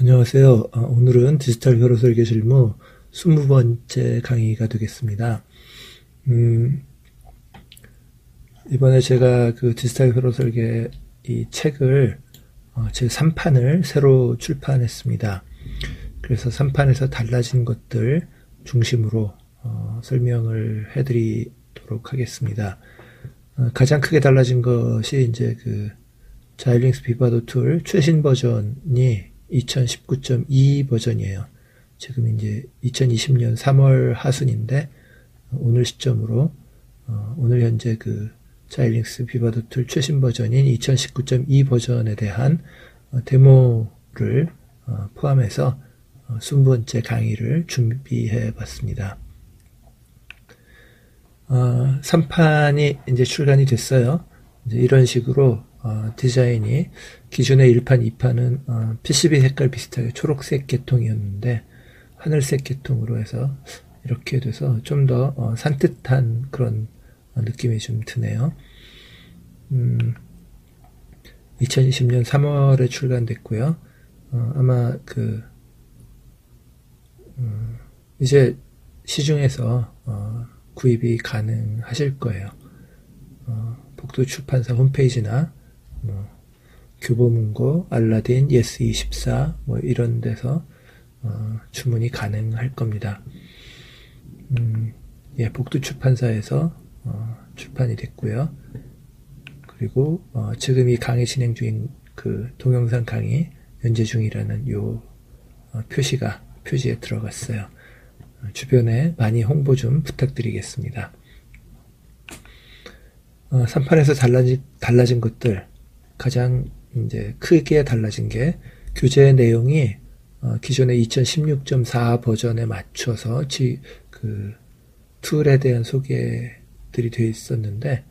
안녕하세요. 오늘은 디지털 회로 설계 실무 20번째 강의가 되겠습니다. 이번에 제가 그 디지털 회로 설계 이 책을 제 3판을 새로 출판했습니다. 그래서 3판에서 달라진 것들 중심으로 설명을 해드리도록 하겠습니다. 가장 크게 달라진 것이 이제 그 자일링스 비바도 툴 최신 버전이 2019.2 버전이에요. 지금 이제 2020년 3월 하순인데 오늘 시점으로 오늘 현재 그 자일링스 비바도 툴 최신 버전인 2019.2 버전에 대한 데모를 포함해서 20번째 강의를 준비해 봤습니다. 3판이 이제 출간이 됐어요. 이제 이런 식으로 디자인이 기존의 1판, 2판은 PCB 색깔 비슷하게 초록색 계통이었는데 하늘색 계통으로 해서 이렇게 돼서 좀 더 산뜻한 그런 느낌이 좀 드네요. 2020년 3월에 출간됐고요. 아마 그 이제 시중에서 구입이 가능하실 거예요. 복도 출판사 홈페이지나 교보문고, 알라딘, 예스24 뭐 이런 데서 주문이 가능할 겁니다. 예, 복도 출판사에서 출판이 됐고요. 그리고 지금 이 강의 진행 중인 그 동영상 강의 연재 중이라는 요 표시에 들어갔어요. 주변에 많이 홍보 좀 부탁드리겠습니다. 3판에서 달라진 것들, 가장 이제 크게 달라진 게 교재 내용이 기존의 2016.4 버전에 맞춰서 그 툴에 대한 소개들이 되어 있었는데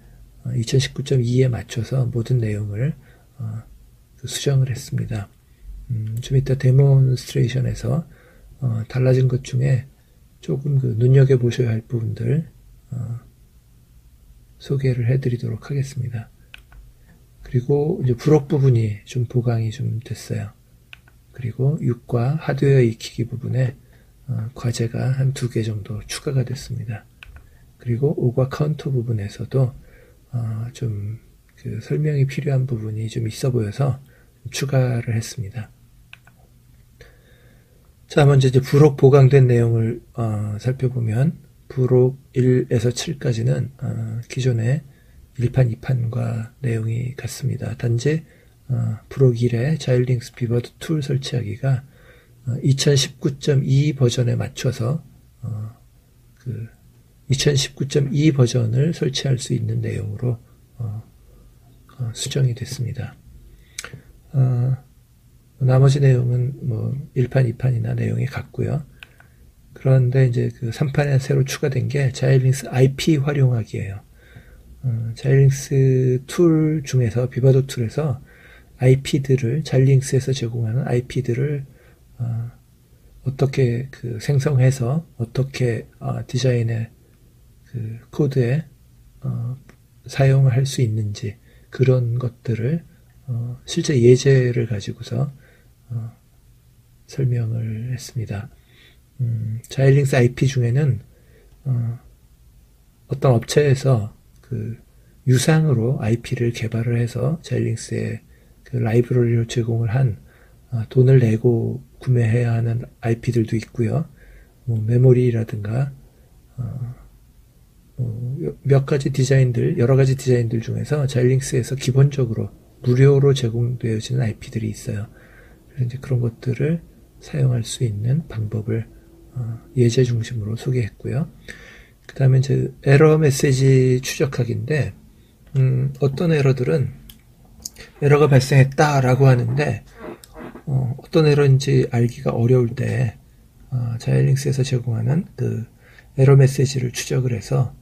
2019.2에 맞춰서 모든 내용을 수정을 했습니다. 좀 이따 데몬스트레이션에서 달라진 것 중에 조금 그 눈여겨보셔야 할 부분들 소개를 해드리도록 하겠습니다. 그리고 이제 부록 부분이 좀 보강이 좀 됐어요. 그리고 6과 하드웨어 익히기 부분에 과제가 한 2개 정도 추가가 됐습니다. 그리고 5과 카운터 부분에서도 좀 그 설명이 필요한 부분이 좀 있어 보여서 추가를 했습니다. 자, 먼저 이제 부록 보강된 내용을 살펴보면 부록 1에서 7까지는 기존의 1판, 2판과 내용이 같습니다. 단지 부록 1의 자일링스 비바도 툴 설치하기가 2019.2 버전에 맞춰서 그 2019.2 버전을 설치할 수 있는 내용으로 수정이 됐습니다. 나머지 내용은 뭐 1판, 2판이나 내용이 같고요. 그런데 이제 그 3판에 새로 추가된 게 자일링스 IP 활용하기예요. 자일링스 툴 중에서 비바도 툴에서 IP들을 자일링스에서 제공하는 IP들을 어떻게 그 생성해서 어떻게 디자인의 그 코드에 사용할 수 있는지 그런 것들을 실제 예제를 가지고서 설명을 했습니다. 자일링스 IP 중에는 어떤 업체에서 그 유상으로 IP를 개발을 해서 자일링스에 그 라이브러리로 제공을 한 돈을 내고 구매해야 하는 IP들도 있고요. 뭐 메모리라든가 몇 가지 디자인들, 여러 가지 디자인들 중에서 자일링스에서 기본적으로 무료로 제공되어지는 IP들이 있어요. 그래서 이제 그런 것들을 사용할 수 있는 방법을 예제 중심으로 소개했고요. 그 다음에 이제 에러 메시지 추적하기인데, 어떤 에러들은 에러가 발생했다라고 하는데, 어떤 에러인지 알기가 어려울 때, 자일링스에서 제공하는 그 에러 메시지를 추적을 해서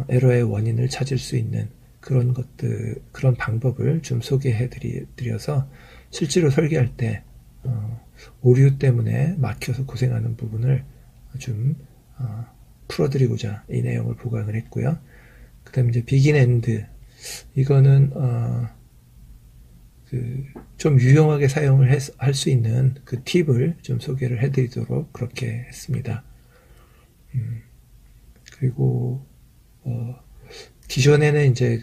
에러의 원인을 찾을 수 있는 그런 것들, 그런 방법을 좀 소개해 드려서 실제로 설계할 때 오류 때문에 막혀서 고생하는 부분을 좀 풀어드리고자 이 내용을 보강을 했고요. 그 다음에 이제 비긴 엔드, 이거는 좀 유용하게 사용을 할 수 있는 그 팁을 좀 소개를 해드리도록 그렇게 했습니다. 그리고 기존에는 이제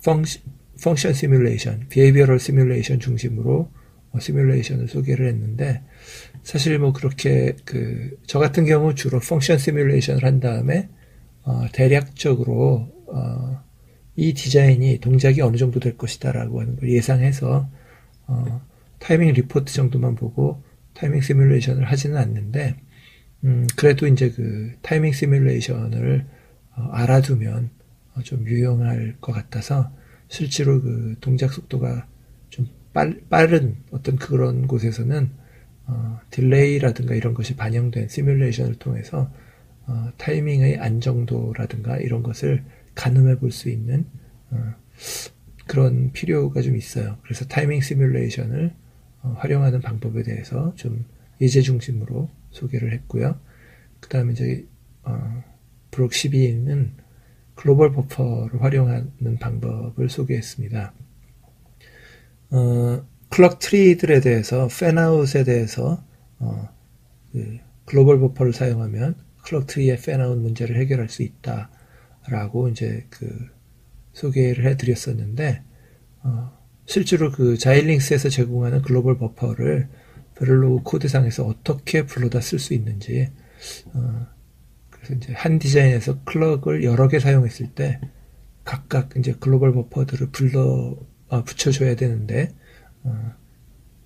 펑션 시뮬레이션, 비헤이비어럴 시뮬레이션 중심으로 시뮬레이션을 소개를 했는데, 사실 그렇게 저 같은 경우 주로 펑션 시뮬레이션을 한 다음에 대략적으로 이 디자인이 동작이 어느 정도 될 것이다라고 하는 걸 예상해서 타이밍 리포트 정도만 보고 타이밍 시뮬레이션을 하지는 않는데, 그래도 이제 타이밍 시뮬레이션을 알아두면 좀 유용할 것 같아서 실제로 동작 속도가 좀 빠른 어떤 그런 곳에서는 딜레이라든가 이런 것이 반영된 시뮬레이션을 통해서 타이밍의 안정도라든가 이런 것을 가늠해 볼 수 있는 그런 필요가 좀 있어요. 그래서 타이밍 시뮬레이션을 활용하는 방법에 대해서 좀 예제 중심으로 소개를 했고요. 그 다음에 이제 브록 12는 글로벌 버퍼를 활용하는 방법을 소개했습니다. 클럭 트리들에 대해서 팬아웃에 대해서 글로벌 버퍼를 사용하면 클럭 트리의 팬아웃 문제를 해결할 수 있다라고 이제 소개를 해드렸었는데, 실제로 자일링스에서 제공하는 글로벌 버퍼를 베를로그 코드상에서 어떻게 불러다 쓸 수 있는지, 그래서 이제 한 디자인에서 클럭을 여러 개 사용했을 때 각각 이제 글로벌 버퍼들을 붙여줘야 되는데,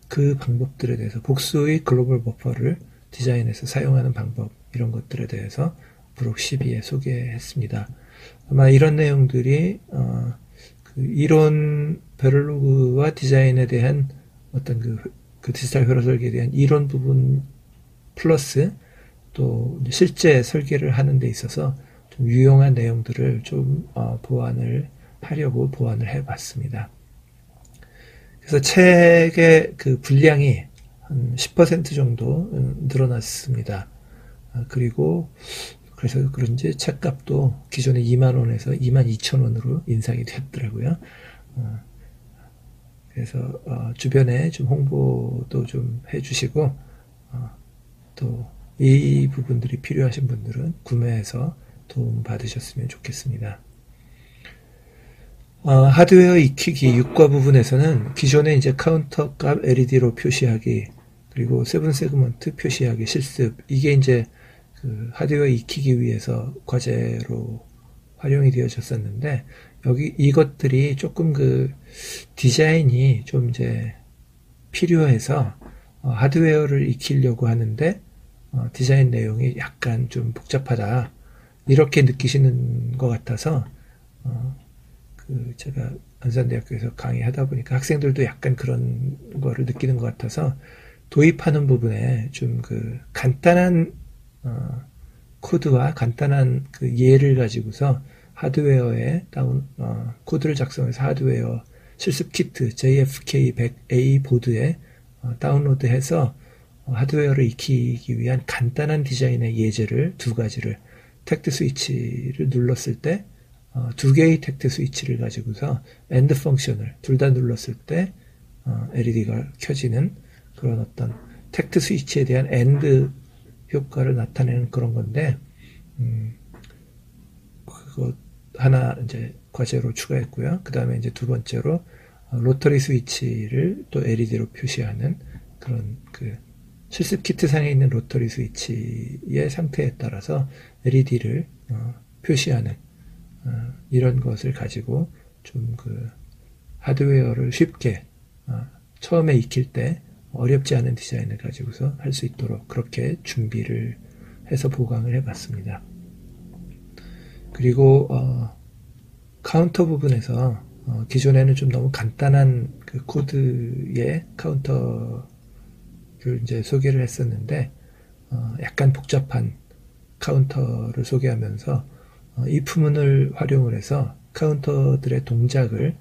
그 방법들에 대해서 복수의 글로벌 버퍼를 디자인에서 사용하는 방법, 이런 것들에 대해서 브록 12에 소개했습니다. 아마 이런 내용들이 이론 베를로그와 디자인에 대한 어떤 그 디지털 회로 설계에 대한 이론 부분 플러스 또 실제 설계를 하는 데 있어서 좀 유용한 내용들을 좀 보완을 하려고 보완을 해봤습니다. 그래서 책의 분량이 한 10% 정도 늘어났습니다. 그리고 그래서 그런지 책값도 기존에 2만원에서 22,000원으로 인상이 되었더라고요. 그래서 주변에 좀 홍보도 좀 해주시고, 또 이 부분들이 필요하신 분들은 구매해서 도움 받으셨으면 좋겠습니다. 하드웨어 익히기 6과 부분에서는 기존에 이제 카운터 값 LED로 표시하기, 그리고 세븐 세그먼트 표시하기 실습, 이게 이제 하드웨어 익히기 위해서 과제로 활용이 되어졌었는데, 여기 이것들이 조금 디자인이 좀 이제 필요해서 하드웨어를 익히려고 하는데 디자인 내용이 약간 좀 복잡하다, 이렇게 느끼시는 것 같아서 제가 안산대학교에서 강의하다 보니까 학생들도 약간 그런 거를 느끼는 것 같아서 도입하는 부분에 좀 간단한 코드와 간단한 예를 가지고서 하드웨어에 코드를 작성해서 하드웨어 실습 키트 JFK100A 보드에 다운로드해서 하드웨어를 익히기 위한 간단한 디자인의 예제를 두 가지를, 텍트 스위치를 눌렀을 때 두 개의 텍트 스위치를 가지고서 AND 펑션을 둘 다 눌렀을 때 LED가 켜지는 그런 어떤 텍트 스위치에 대한 AND 효과를 나타내는 그런 건데, 그거 하나 이제 과제로 추가했고요. 그 다음에 이제 두 번째로 로터리 스위치를 또 LED로 표시하는 그런 실습 키트 상에 있는 로터리 스위치의 상태에 따라서 LED를 표시하는 이런 것을 가지고 좀 하드웨어를 쉽게 처음에 익힐 때 어렵지 않은 디자인을 가지고서 할 수 있도록 그렇게 준비를 해서 보강을 해봤습니다. 그리고 카운터 부분에서 기존에는 좀 너무 간단한 코드의 카운터를 이제 소개를 했었는데, 약간 복잡한 카운터를 소개하면서 if문을 활용을 해서 카운터들의 동작의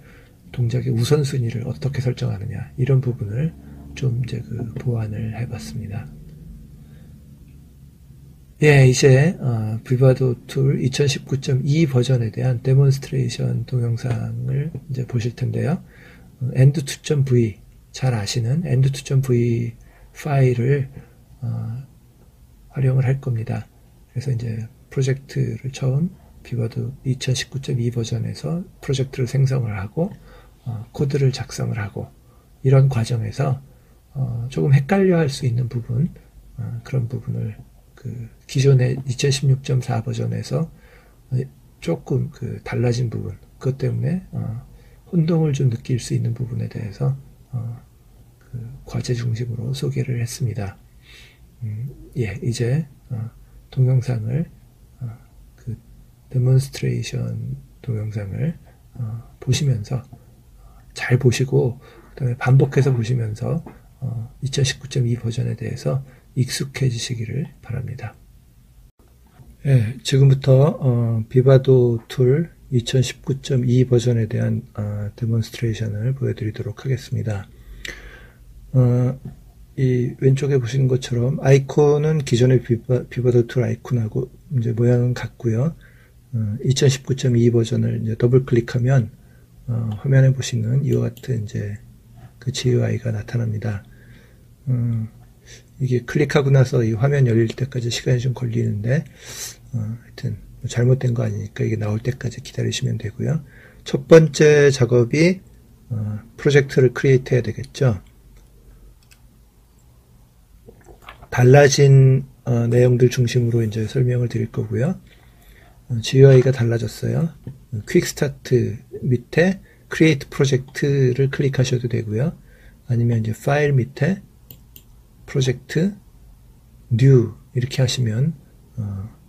우선순위를 어떻게 설정하느냐, 이런 부분을 좀 이제 보완을 해봤습니다. 예, 이제 비바도 툴 2019.2 버전에 대한 데몬스트레이션 동영상을 이제 보실 텐데요. end2.v 잘 아시는 end2.v 파일을 활용을 할 겁니다. 그래서 이제 프로젝트를 처음 비바도 2019.2 버전에서 프로젝트를 생성을 하고 코드를 작성을 하고 이런 과정에서 조금 헷갈려 할 수 있는 부분 그런 부분을 그 기존의 2016.4 버전에서 조금 그 달라진 부분 그것 때문에 혼동을 좀 느낄 수 있는 부분에 대해서 그 과제 중심으로 소개를 했습니다. 예, 이제 동영상을 그 데몬스트레이션 동영상을 보시면서 잘 보시고 그다음에 반복해서 보시면서 2019.2 버전에 대해서 익숙해지시기를 바랍니다. 예, 지금부터 비바도 툴 2019.2 버전에 대한 데몬스트레이션을 보여드리도록 하겠습니다. 이 왼쪽에 보시는 것처럼 아이콘은 기존의 비바도 툴 아이콘하고 이제 모양은 같고요. 2019.2 버전을 이제 더블 클릭하면 화면에 보시는 이와 같은 이제 그 GUI가 나타납니다. 이게 클릭하고 나서 이 화면 열릴 때까지 시간이 좀 걸리는데 하여튼 잘못된 거 아니니까 이게 나올 때까지 기다리시면 되고요. 첫 번째 작업이 프로젝트를 크리에이트 해야 되겠죠. 달라진 내용들 중심으로 이제 설명을 드릴 거고요. GUI가 달라졌어요. 퀵 스타트 밑에 크리에이트 프로젝트를 클릭하셔도 되고요. 아니면 이제 파일 밑에 프로젝트 뉴 이렇게 하시면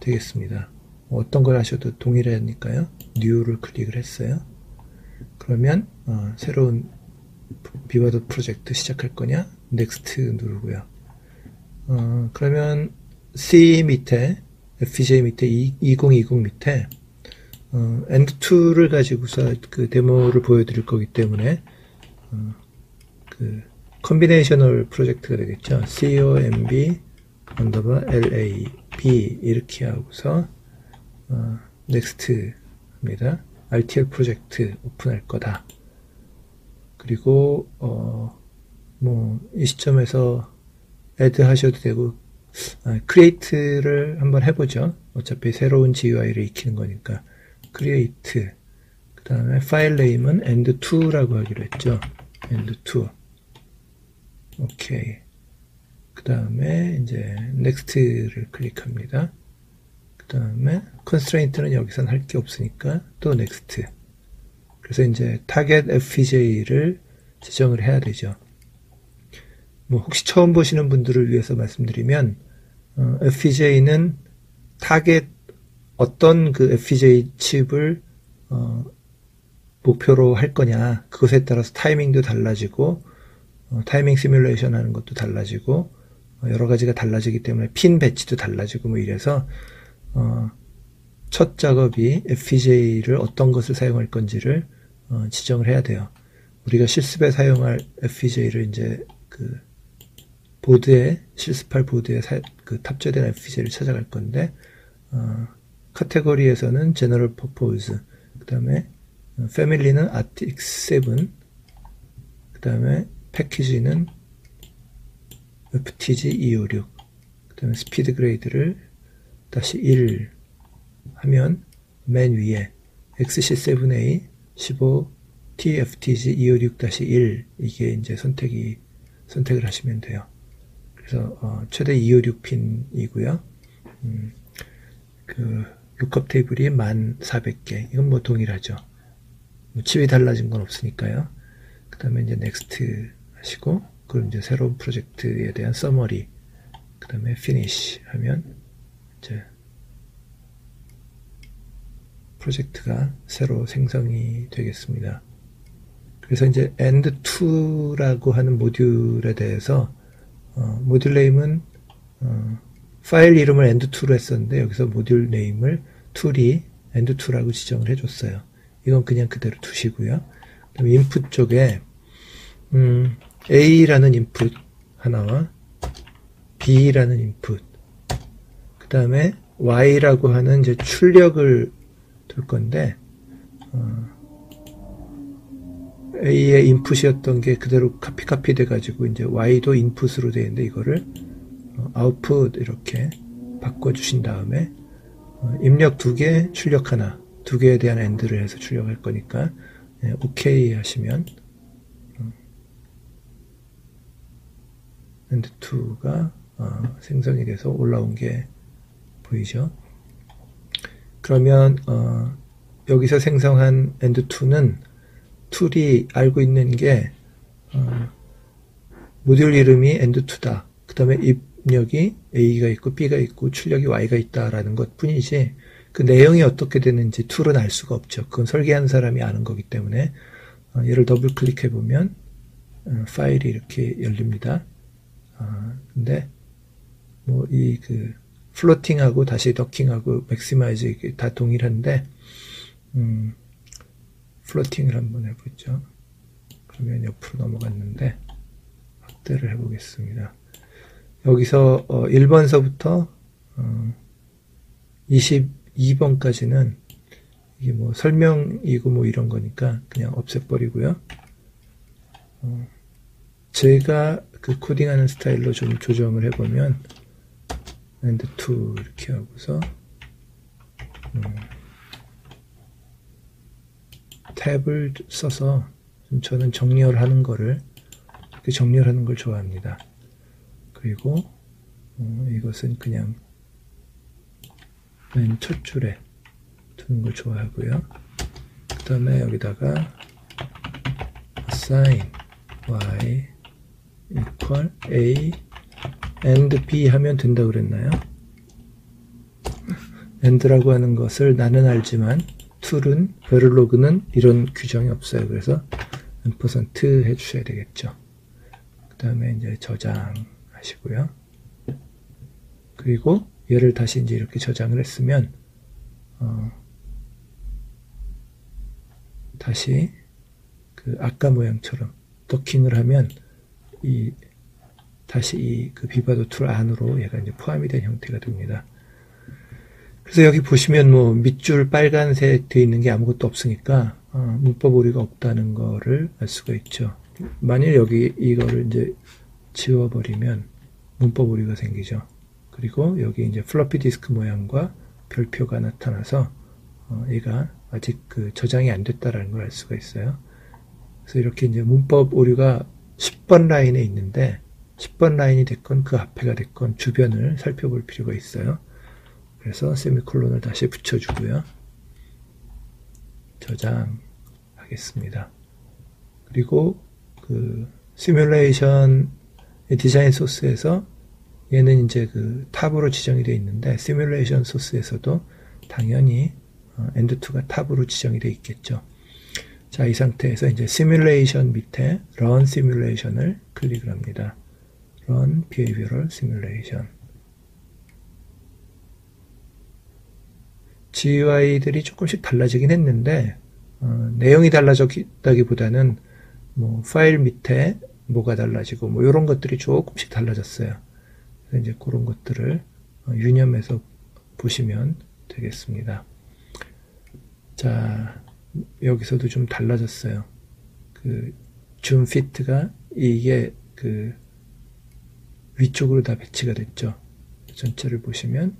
되겠습니다. 어떤 걸 하셔도 동일하니까요. 뉴를 클릭을 했어요. 그러면 새로운 비바도 프로젝트 시작할 거냐? 넥스트 누르고요. 그러면 C 밑에 FPGA 밑에 2020 밑에 end2를 가지고서 그 데모를 보여드릴 거기 때문에 그 컨비네이셔널 프로젝트가 되겠죠. COMB _LAB 이렇게 하고서 넥스트 합니다. RTL 프로젝트 오픈할 거다. 그리고 뭐 이 시점에서 add 하셔도 되고 create를 한번 해보죠. 어차피 새로운 GUI를 익히는 거니까 create 그 다음에 파일 네임은 end2라고 하기로 했죠. end2 오케이. 그 다음에 이제 next를 클릭합니다. 그 다음에 constraint는 여기선 할 게 없으니까 또 next. 그래서 이제 target FPGA를 지정을 해야 되죠. 뭐 혹시 처음 보시는 분들을 위해서 말씀드리면 FPGA는 타겟 어떤 그 FPGA 칩을 목표로 할 거냐 그것에 따라서 타이밍도 달라지고 타이밍 시뮬레이션 하는 것도 달라지고 여러 가지가 달라지기 때문에 핀 배치도 달라지고 뭐 이래서 첫 작업이 FPGA를 어떤 것을 사용할 건지를 지정을 해야 돼요. 우리가 실습에 사용할 FPGA를 이제 그 보드에 실습할 보드에 그 탑재된 FPGA를 찾아갈 건데 카테고리에서는 General Purpose 그 다음에 패밀리는 RTX 7 그 다음에 패키지는 FTG 256 그 다음에 스피드 그레이드를 다시 1 하면 맨 위에 XC7A 15 TFTG 256-1 이게 이제 선택을 하시면 돼요. 그래서 최대 256핀이고요. 그 룩업 테이블이 1400개. 이건 뭐 동일하죠. 뭐 칩이 달라진 건 없으니까요. 그 다음에 이제 넥스트 하시고 그럼 이제 새로운 프로젝트에 대한 서머리 그 다음에 피니시 하면 이제 프로젝트가 새로 생성이 되겠습니다. 그래서 이제 end2라고 하는 모듈에 대해서 모듈 네임은 파일 이름을 end2로 했었는데 여기서 모듈 네임을 툴이 end2라고 지정을 해줬어요. 이건 그냥 그대로 두시고요. 그다음에 인풋 쪽에 A라는 인풋 하나와 B라는 인풋 그 다음에 Y라고 하는 이제 출력을 둘 건데 A의 인풋이었던 게 그대로 카피 돼가지고 이제 Y도 인풋으로 되어 있는데 이거를 아웃풋 이렇게 바꿔주신 다음에 입력 2개, 출력 하나, 2개에 대한 AND를 해서 출력할 거니까 OK 하시면 AND2가 생성이 돼서 올라온 게 보이죠. 그러면 여기서 생성한 AND2는 툴이 알고 있는 게 모듈 이름이 AND2다. 그 다음에 입력이 A가 있고 B가 있고 출력이 Y가 있다라는 것 뿐이지 그 내용이 어떻게 되는지 툴은 알 수가 없죠. 그건 설계하는 사람이 아는 거기 때문에 얘를 더블 클릭해 보면 파일이 이렇게 열립니다. 근데 뭐 이 그 플로팅하고 다시 더킹하고 맥시마이즈 이게 다 동일한데 플로팅을 한번 해보죠. 그러면 옆으로 넘어갔는데 확대를 해보겠습니다. 여기서 1번서부터 22번까지는 이게 뭐 설명이고 뭐 이런 거니까 그냥 없애버리고요. 제가 그 코딩하는 스타일로 좀 조정을 해보면 AND2 이렇게 하고서 탭을 써서 저는 정렬하는 거를 이렇게 정렬하는 걸 좋아합니다. 그리고 이것은 그냥 맨 첫 줄에 두는 걸 좋아하고요. 그 다음에 여기다가 assign y equal a and b 하면 된다고 그랬나요? and라고 하는 것을 나는 알지만 툴은 베를로그는 이런 규정이 없어요. 그래서 %% 해주셔야 되겠죠. 그 다음에 이제 저장하시고요. 그리고 얘를 다시 이제 이렇게 저장을 했으면 다시 그 아까 모양처럼 더킹을 하면 다시 이 그 비바도 툴 안으로 얘가 이제 포함이 된 형태가 됩니다. 그래서 여기 보시면 뭐 밑줄 빨간색 되어 있는 게 아무것도 없으니까 문법 오류가 없다는 거를 알 수가 있죠. 만일 여기 이거를 이제 지워버리면 문법 오류가 생기죠. 그리고 여기 이제 플로피 디스크 모양과 별표가 나타나서 얘가 아직 그 저장이 안 됐다라는 걸 알 수가 있어요. 그래서 이렇게 이제 문법 오류가 10번 라인에 있는데 10번 라인이 됐건 그 앞에가 됐건 주변을 살펴볼 필요가 있어요. 그래서 세미콜론을 다시 붙여주고요. 저장하겠습니다. 그리고 그 시뮬레이션 디자인 소스에서 얘는 이제 그 탑으로 지정이 되어 있는데 시뮬레이션 소스에서도 당연히 AND2가 탑으로 지정이 되어 있겠죠. 자, 이 상태에서 이제 시뮬레이션 밑에 run simulation을 클릭을 합니다. run behavioral simulation. GUI들이 조금씩 달라지긴 했는데 내용이 달라졌다기보다는 뭐 파일 밑에 뭐가 달라지고 뭐 이런 것들이 조금씩 달라졌어요. 그래서 이제 그런 것들을 유념해서 보시면 되겠습니다. 자, 여기서도 좀 달라졌어요. 그 줌 피트가 이게 그 위쪽으로 다 배치가 됐죠. 전체를 보시면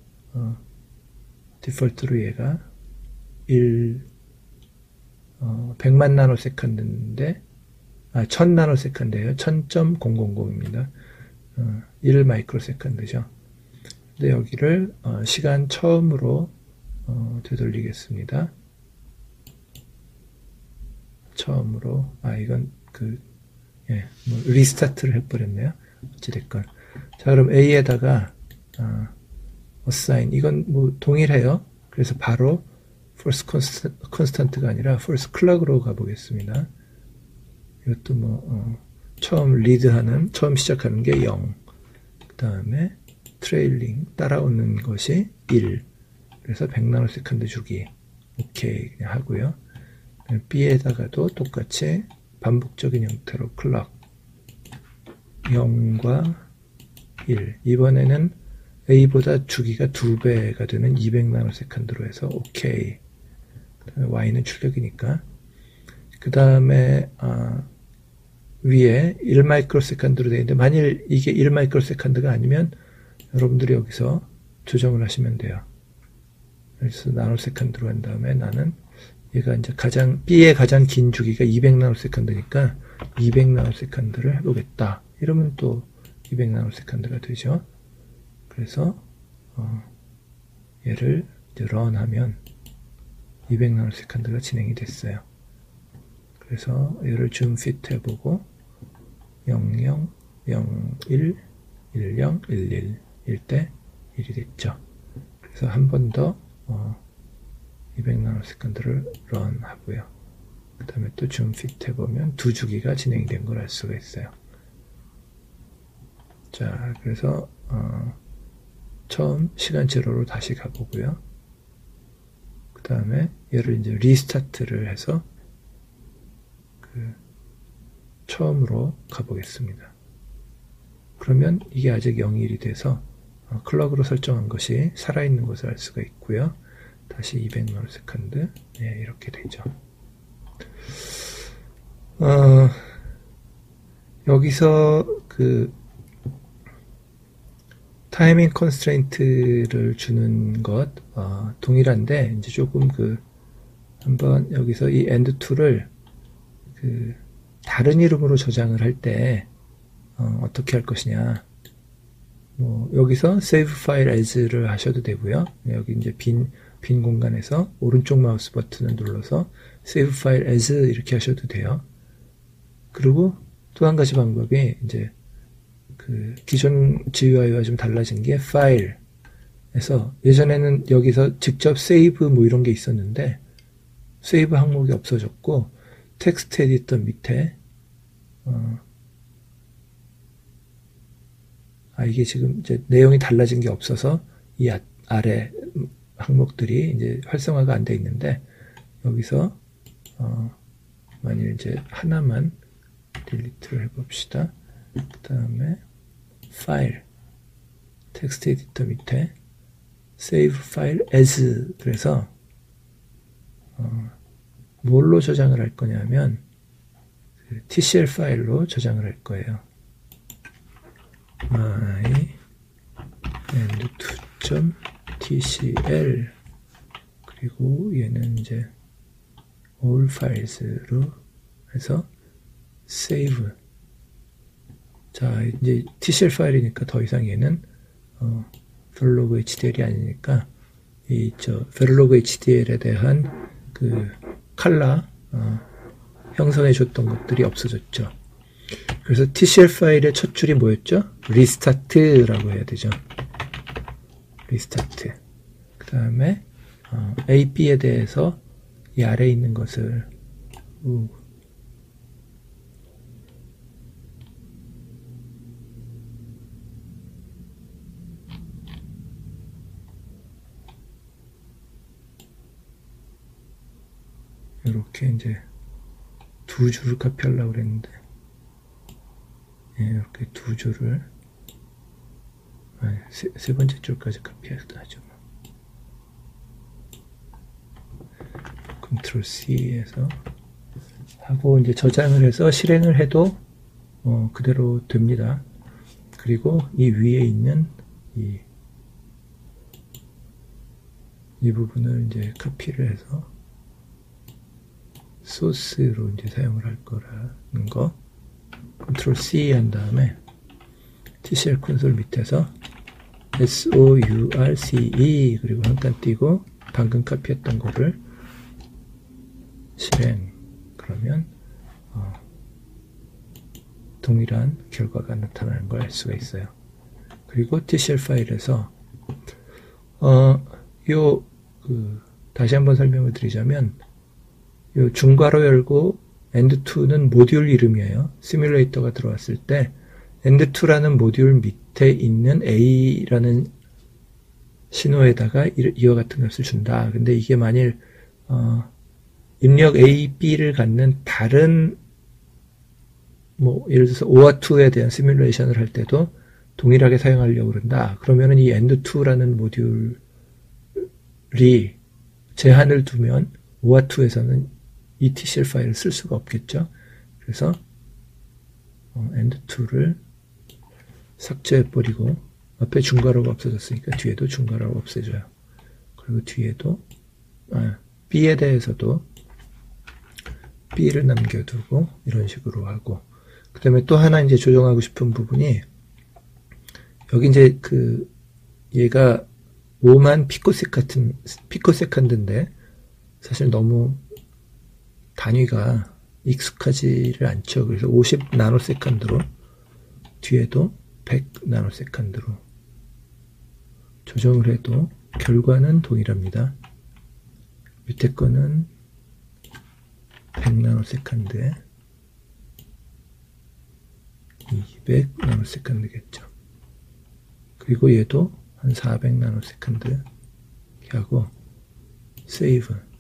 디폴트로 얘가 100만 나노세컨드인데 1000 나노세컨드예요. 1000.000입니다. 1 마이크로세컨드죠. 근데 여기를 시간 처음으로 되돌리겠습니다. 처음으로 이건 뭐 리스타트를 해버렸네요. 어찌됐건. 자, 그럼 A에다가 assign 이건 뭐 동일해요. 그래서 바로 false constant가 아니라 false clock으로 가보겠습니다. 이것도 뭐 처음 시작하는 게 0. 그 다음에 trailing 따라오는 것이 1. 그래서 100나노세컨드 주기. 오케이 그냥 하고요. B에다가도 똑같이 반복적인 형태로 clock 0과 1. 이번에는 A보다 주기가 2배가 되는 200나노세컨드로 해서 오케이. 그다음에 Y는 출력이니까. 그 다음에 위에 1마이크로세컨드로 되어 있는데 만일 이게 1마이크로세컨드가 아니면 여러분들이 여기서 조정을 하시면 돼요. 그래서 나노세컨드로 한 다음에 나는 얘가 이제 B의 가장 긴 주기가 200나노세컨드니까 200나노세컨드를 해보겠다. 이러면 또 200나노세컨드가 되죠. 그래서 얘를 이제 런하면 200나노세컨드가 진행이 됐어요. 그래서 얘를 줌 핏 해보고 00, 01, 10, 11 일 때 1이 됐죠. 그래서 한 번 더 200나노세컨드를 런 하고요. 그 다음에 또 줌 핏 해보면 두 주기가 진행된 걸 알 수가 있어요. 자, 그래서 처음 시간 제로로 다시 가보고요. 그 다음에 얘를 이제 리스타트를 해서 처음으로 가보겠습니다. 그러면 이게 아직 0일이 돼서 클럭으로 설정한 것이 살아있는 것을 알 수가 있고요. 다시 200나노세컨드. 네, 이렇게 되죠. 여기서 타이밍 컨스트레인트를 주는 것 동일한데 이제 조금 한번 여기서 이 end2를 다른 이름으로 저장을 할 때 어떻게 할 것이냐. 여기서 save file as를 하셔도 되고요. 여기 이제 빈 공간에서 오른쪽 마우스 버튼을 눌러서 save file as 이렇게 하셔도 돼요. 그리고 또 한 가지 방법이 이제 기존 GUI와 좀 달라진 게 파일에서 예전에는 여기서 직접 save 이런 게 있었는데 save 항목이 없어졌고 텍스트 에디터 밑에 이게 지금 이제 내용이 달라진 게 없어서 이 아래 항목들이 이제 활성화가 안 돼 있는데 여기서 만일 이제 하나만 딜리트를 해봅시다. 그 다음에 파일 텍스트 에디터 밑에 save file as 그래서 뭘로 저장을 할 거냐면 TCL 파일로 저장을 할 거예요. my end2.tcl 그리고 얘는 이제 all files로 해서 save. 자, 이제 TCL 파일이니까 더 이상 얘는 verilog HDL이 아니니까 verilog HDL에 대한 칼라 형성해 줬던 것들이 없어졌죠. 그래서 TCL 파일의 첫 줄이 뭐였죠? 리스타트라고 해야 되죠. 리스타트. 그 다음에 AP에 대해서 이 아래에 있는 것을 이렇게 이제 두 줄을 카피하려고 그랬는데 이렇게 두 줄을 세 번째 줄까지 카피하기도 하죠. 컨트롤 C에서 하고 이제 저장을 해서 실행을 해도 그대로 됩니다. 그리고 이 위에 있는 이 부분을 이제 카피를 해서 소스로 이제 사용을 할 거라는 거. 컨트롤 C 한 다음에 TCL 콘솔 밑에서 SOURCE 그리고 한 칸 띄고 방금 카피했던 거를 실행. 그러면 동일한 결과가 나타나는 걸 알 수가 있어요. 그리고 TCL 파일에서 다시 한번 설명을 드리자면 요 중괄호 열고 end2는 모듈 이름이에요. 시뮬레이터가 들어왔을 때 end2라는 모듈 밑에 있는 A라는 신호에다가 이와 같은 값을 준다. 근데 이게 만일 입력 A, B를 갖는 다른 예를 들어서 OR2에 대한 시뮬레이션을 할 때도 동일하게 사용하려고 그런다. 그러면은 이 end2라는 모듈이 제한을 두면 OR2에서는 이 tcl 파일을 쓸 수가 없겠죠. 그래서 end2를 삭제해버리고, 앞에 중괄호가 없어졌으니까 뒤에도 중괄호를 없애줘요. 그리고 뒤에도 B에 대해서도 B를 남겨두고 이런 식으로 하고, 그 다음에 또 하나 이제 조정하고 싶은 부분이, 여기 이제 얘가 5만 피코세컨드인데 사실 너무 단위가 익숙하지를 않죠. 그래서 50 나노세컨드로, 뒤에도 100 나노세컨드로 조정을 해도 결과는 동일합니다. 밑에 거는 100 나노세컨드에 200 나노세컨드겠죠. 그리고 얘도 한 400 나노세컨드 이렇게 하고 세이브.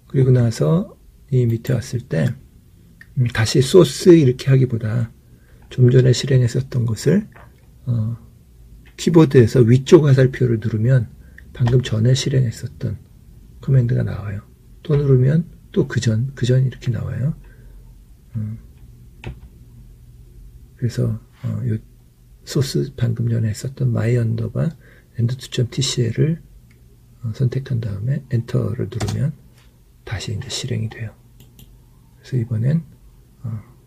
그리고 나서 이 밑에 왔을 때 다시 소스 이렇게 하기보다 좀 전에 실행했었던 것을 키보드에서 위쪽 화살표를 누르면 방금 전에 실행했었던 커맨드가 나와요. 또 누르면 또 그전 이렇게 나와요. 그래서 요 소스 방금 전에 했었던 my underbar end2.tcl을 선택한 다음에 엔터를 누르면 다시 이제 실행이 돼요. 그래서 이번엔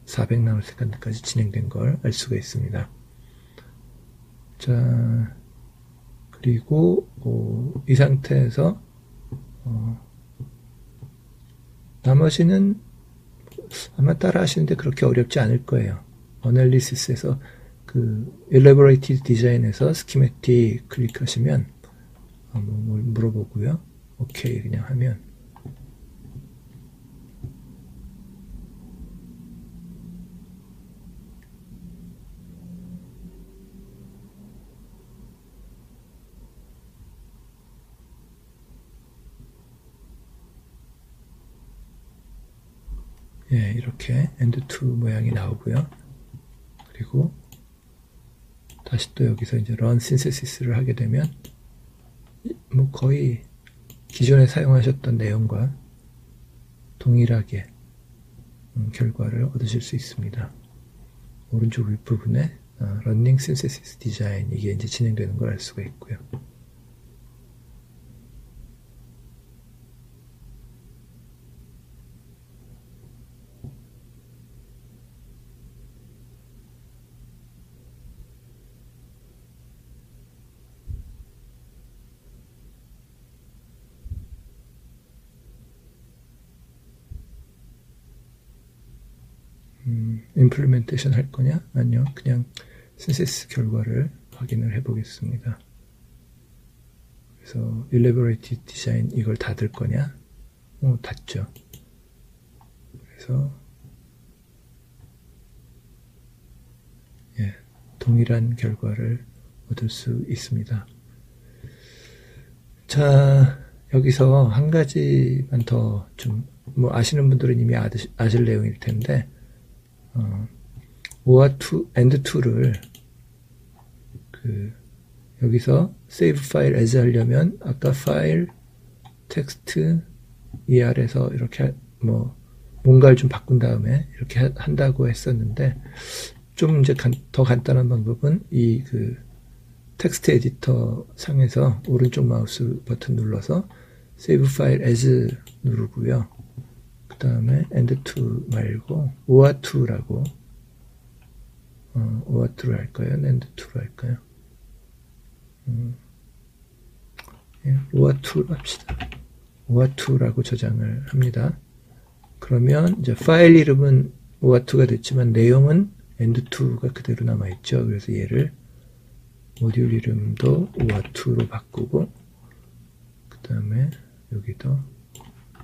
400 나노세컨드까지 진행된 걸 알 수가 있습니다. 자, 그리고 이 상태에서 나머지는 아마 따라 하시는데 그렇게 어렵지 않을 거예요. 어널리시스에서 Elaborated Design에서 스키매틱 클릭하시면 뭘 물어보고요. 오케이 그냥 하면 예, 이렇게 end2 모양이 나오고요. 그리고 다시 또 여기서 이제 run synthesis를 하게 되면 뭐 거의 기존에 사용하셨던 내용과 동일하게 결과를 얻으실 수 있습니다. 오른쪽 윗부분에 running synthesis design 이게 이제 진행되는 걸 알 수가 있고요. 임플리멘테이션 할 거냐? 아니요. 그냥 synthesis 결과를 확인을 해 보겠습니다. 그래서 elaborated design 이걸 닫을 거냐? 닫죠. 그래서 예, 동일한 결과를 얻을 수 있습니다. 자, 여기서 한 가지만 더 좀 뭐 아시는 분들은 이미 아실 내용일 텐데 OR2, end2를 여기서 save file as 하려면 아까 파일 텍스트 ER에서 이렇게 뭔가를 좀 바꾼 다음에 이렇게 한다고 했었는데 좀 이제 더 간단한 방법은 이 텍스트 에디터 상에서 오른쪽 마우스 버튼 눌러서 save file as 누르고요. 그 다음에 end2 말고 OR2라고 OR2로 할까요? end2로 할까요? 예, OR2로 합시다. OR2라고 저장을 합니다. 그러면 이제 파일 이름은 OR2가 됐지만 내용은 end2가 그대로 남아있죠. 그래서 얘를 모듈 이름도 OR2로 바꾸고 그 다음에 여기도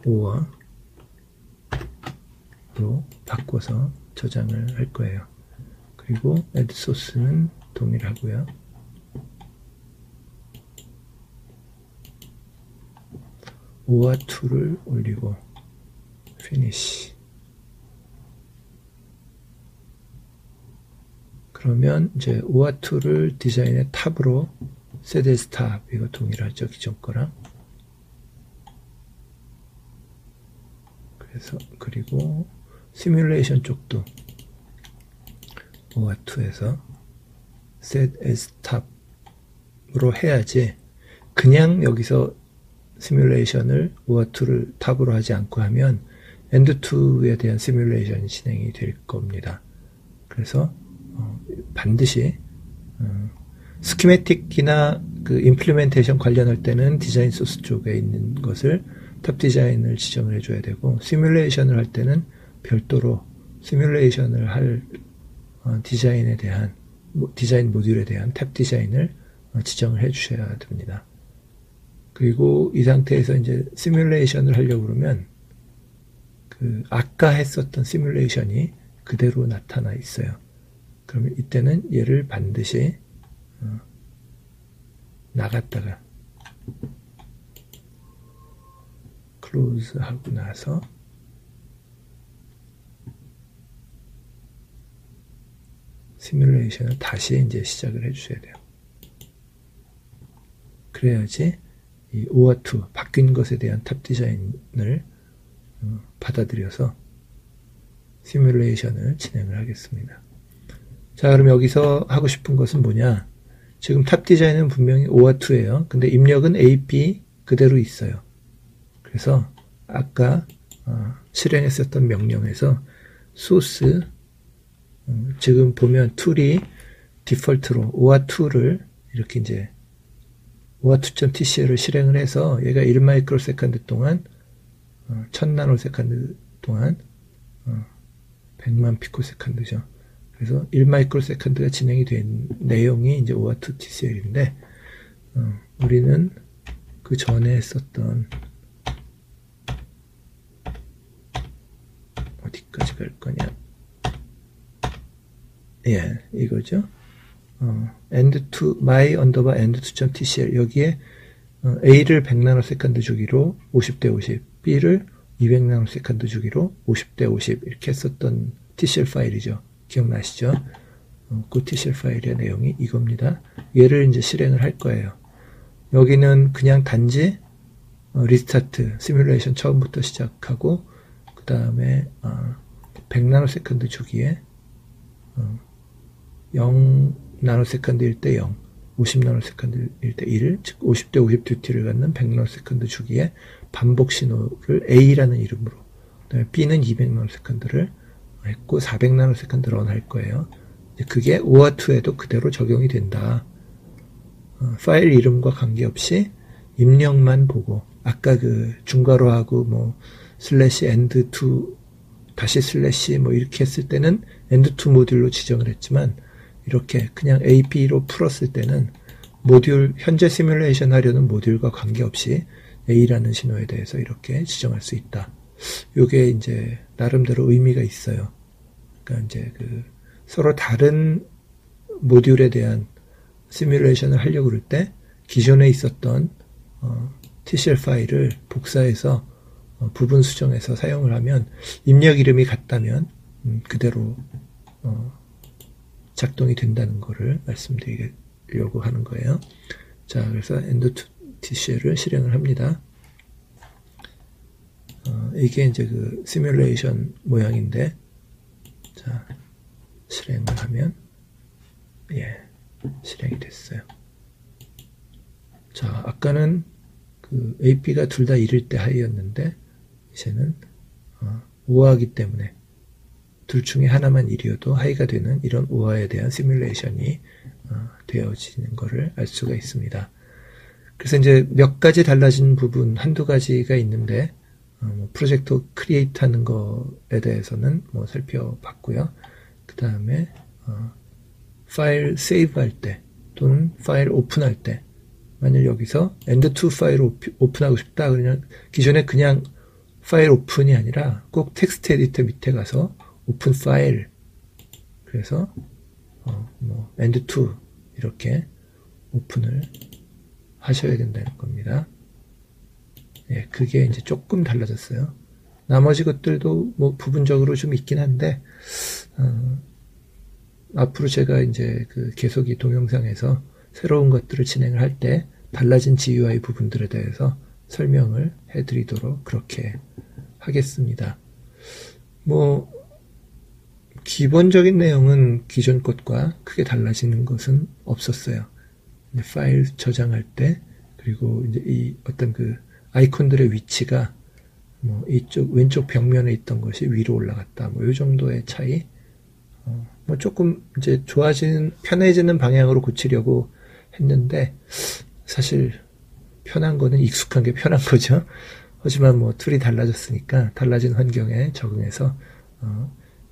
OR로 바꿔서 저장을 할 거예요. 그리고 add source는 동일하고요. OR2를 올리고 finish. 그러면 이제 OR2를 디자인의 탑으로 set as tab 이거 동일하죠 기존 거랑. 그래서 그리고 시뮬레이션 쪽도 OR2에서 set as top으로 해야지, 그냥 여기서 시뮬레이션을 OR2를 탑으로 하지 않고 하면 end2에 대한 시뮬레이션이 진행이 될 겁니다. 그래서 반드시 스키매틱이나 그 임플리멘테이션 관련할 때는 디자인 소스 쪽에 있는 것을 탑 디자인을 지정을 해줘야 되고, 시뮬레이션을 할 때는 별도로 시뮬레이션을 할 디자인에 대한 디자인 모듈에 대한 탑 디자인을 지정을 해주셔야 됩니다. 그리고 이 상태에서 이제 시뮬레이션을 하려고 그러면 그 아까 했었던 시뮬레이션이 그대로 나타나 있어요. 그러면 이때는 얘를 반드시 나갔다가 클로즈 하고 나서 시뮬레이션을 다시 이제 시작을 해주셔야 돼요. 그래야지 이 OR2 바뀐 것에 대한 탑 디자인을 받아들여서 시뮬레이션을 진행을 하겠습니다. 자, 그럼 여기서 하고 싶은 것은 뭐냐? 지금 탑 디자인은 분명히 OR2예요. 근데 입력은 AP 그대로 있어요. 그래서 아까 실행했었던 명령에서 소스, 지금 보면 툴이 디폴트로 OR2를 이렇게 이제 OR2.tcl을 실행을 해서 얘가 1마이크로세컨드 동안 1000나노세컨드 동안 100만 피코세컨드죠. 그래서 1마이크로세컨드가 진행이 된 내용이 이제 OR2tcl인데 우리는 그 전에 썼던 어디까지 갈 거냐? 예, 이거죠. end2 my underbar end2.tcl 여기에 A를 100나노세컨드 주기로 50대 50, B를 200나노세컨드 주기로 50대 50 이렇게 했었던 tcl 파일이죠. 기억나시죠? 그 tcl 파일의 내용이 이겁니다. 얘를 이제 실행을 할 거예요. 여기는 그냥 단지 리스타트 시뮬레이션 처음부터 시작하고 그 다음에 100나노세컨드 주기에 0나노세컨드일 때 0, 50나노세컨드일 때 1, 즉 50대 50 듀티를 갖는 100나노세컨드 주기에 반복 신호를 A라는 이름으로, 그다음에 B는 200나노세컨드를 했고 400나노세컨드 런 할 거예요. 그게 OR2에도 그대로 적용이 된다. 파일 이름과 관계없이 입력만 보고, 아까 그 중괄호하고 뭐 슬래시 end2 다시 슬래시 뭐 이렇게 했을 때는 end2 모듈로 지정을 했지만, 이렇게 그냥 AP로 풀었을 때는 모듈, 현재 시뮬레이션 하려는 모듈과 관계없이 A라는 신호에 대해서 이렇게 지정할 수 있다. 요게 이제 나름대로 의미가 있어요. 그러니까 이제 그 서로 다른 모듈에 대한 시뮬레이션을 하려고 그럴 때 기존에 있었던 tcl 파일을 복사해서 부분 수정해서 사용을 하면 입력 이름이 같다면 그대로 작동이 된다는 거를 말씀드리려고 하는 거예요. 자, 그래서 end2tcl을 실행을 합니다. 이게 이제 그 시뮬레이션 모양인데, 자, 실행을 하면, 예, 실행이 됐어요. 자, 아까는 그 AP가 둘 다 1일 때 하이였는데, 이제는 OR이기 때문에 둘 중에 하나만 1이어도 하이가 되는 이런 OR에 대한 시뮬레이션이 되어지는 것을 알 수가 있습니다. 그래서 이제 몇 가지 달라진 부분, 한두 가지가 있는데, 프로젝트 크리에이트 하는 거에 대해서는 뭐 살펴봤고요. 그 다음에 파일 세이브 할 때 또는 파일 오픈할 때, 만일 여기서 end2 파일을 오픈하고 싶다 그러면 기존에 그냥 파일 오픈이 아니라 꼭 텍스트 에디터 밑에 가서 오픈 파일, 그래서 뭐 end2 이렇게 오픈을 하셔야 된다는 겁니다. 예, 그게 이제 조금 달라졌어요. 나머지 것들도 뭐 부분적으로 좀 있긴 한데, 앞으로 제가 이제 그 계속 이 동영상에서 새로운 것들을 진행을 할 때 달라진 GUI 부분들에 대해서 설명을 해드리도록 그렇게 하겠습니다. 뭐 기본적인 내용은 기존 것과 크게 달라지는 것은 없었어요. 이제 파일 저장할 때, 그리고 이제 이 어떤 그 아이콘들의 위치가 뭐 이쪽 왼쪽 벽면에 있던 것이 위로 올라갔다, 뭐 이 정도의 차이. 뭐 조금 이제 편해지는 방향으로 고치려고 했는데, 사실 편한 거는 익숙한 게 편한 거죠. 하지만 뭐 툴이 달라졌으니까 달라진 환경에 적응해서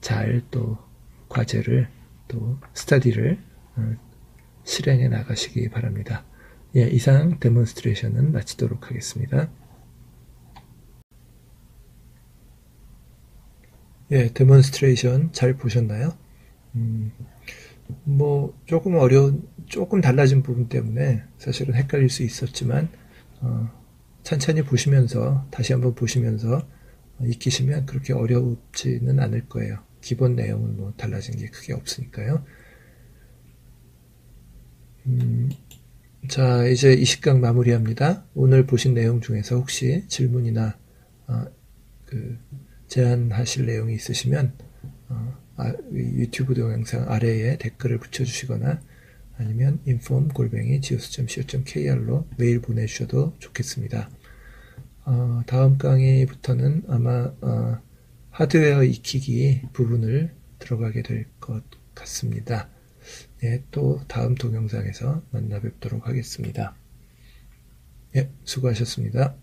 잘 또 과제를 또 스터디를 실행해 나가시기 바랍니다. 예, 이상 데몬스트레이션은 마치도록 하겠습니다. 예, 데몬스트레이션 잘 보셨나요? 뭐 조금 달라진 부분 때문에 사실은 헷갈릴 수 있었지만 천천히 보시면서 다시 한번 보시면서 익히시면 그렇게 어렵지는 않을 거예요. 기본 내용은 뭐 달라진 게 크게 없으니까요. 자, 이제 이 시간 마무리합니다. 오늘 보신 내용 중에서 혹시 질문이나 제안하실 내용이 있으시면 유튜브 동영상 아래에 댓글을 붙여주시거나 아니면 inform@geos.co.kr로 메일 보내주셔도 좋겠습니다. 다음 강의부터는 아마 하드웨어 익히기 부분을 들어가게 될 것 같습니다. 예, 또 다음 동영상에서 만나 뵙도록 하겠습니다. 예, 수고하셨습니다.